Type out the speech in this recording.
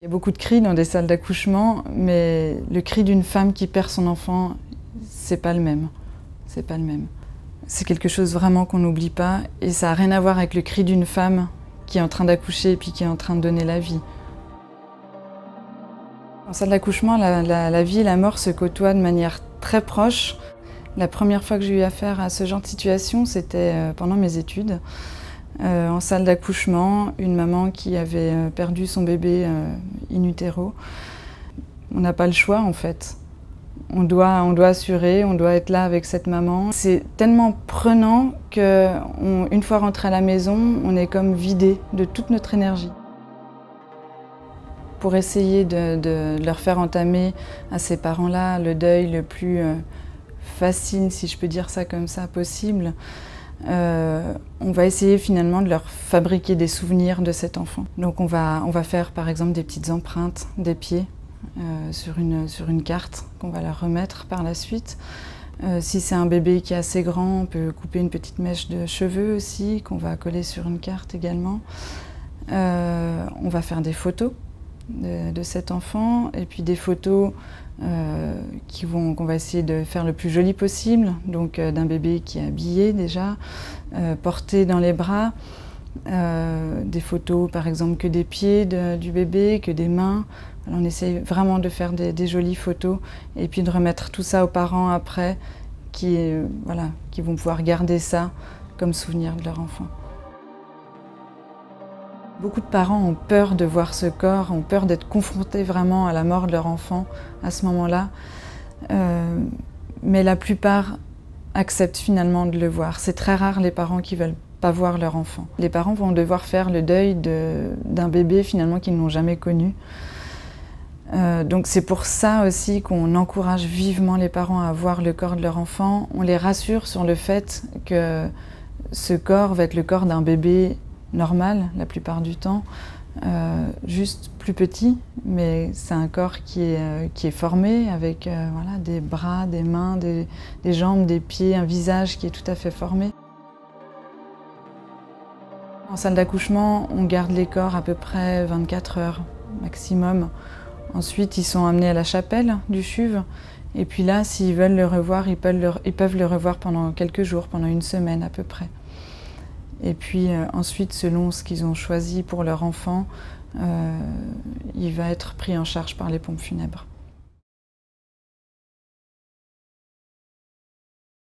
Il y a beaucoup de cris dans des salles d'accouchement, mais le cri d'une femme qui perd son enfant, c'est pas le même. C'est pas le même. C'est quelque chose vraiment qu'on n'oublie pas, et ça n'a rien à voir avec le cri d'une femme qui est en train d'accoucher et puis qui est en train de donner la vie. En salle d'accouchement, la vie et la mort se côtoient de manière très proche. La première fois que j'ai eu affaire à ce genre de situation, c'était pendant mes études. En salle d'accouchement, une maman qui avait perdu son bébé in utero. On n'a pas le choix en fait. On doit assurer, on doit être là avec cette maman. C'est tellement prenant qu'une fois rentré à la maison, on est comme vidé de toute notre énergie. Pour essayer de leur faire entamer à ces parents-là le deuil le plus facile, si je peux dire ça comme ça, possible, on va essayer finalement de leur fabriquer des souvenirs de cet enfant. Donc on va faire par exemple des petites empreintes des pieds sur une carte qu'on va leur remettre par la suite. Si c'est un bébé qui est assez grand, on peut couper une petite mèche de cheveux aussi, qu'on va coller sur une carte également. On va faire des photos de cet enfant, et puis des photos qu'on va essayer de faire le plus joli possible, donc d'un bébé qui est habillé déjà, porté dans les bras, des photos par exemple que des pieds du bébé, que des mains. Alors, on essaye vraiment de faire des jolies photos et puis de remettre tout ça aux parents après qui vont pouvoir garder ça comme souvenir de leur enfant. Beaucoup de parents ont peur de voir ce corps, ont peur d'être confrontés vraiment à la mort de leur enfant à ce moment-là. Mais la plupart acceptent finalement de le voir. C'est très rare les parents qui ne veulent pas voir leur enfant. Les parents vont devoir faire le deuil d'un bébé finalement qu'ils n'ont jamais connu. Donc c'est pour ça aussi qu'on encourage vivement les parents à voir le corps de leur enfant. On les rassure sur le fait que ce corps va être le corps d'un bébé normal la plupart du temps, juste plus petit, mais c'est un corps qui est formé avec des bras, des mains, des jambes, des pieds, un visage qui est tout à fait formé. En salle d'accouchement, on garde les corps à peu près 24 heures maximum. Ensuite, ils sont amenés à la chapelle du CHUV, et puis là, s'ils veulent le revoir, ils peuvent le revoir pendant quelques jours, pendant une semaine à peu près. Et puis ensuite, selon ce qu'ils ont choisi pour leur enfant, il va être pris en charge par les pompes funèbres.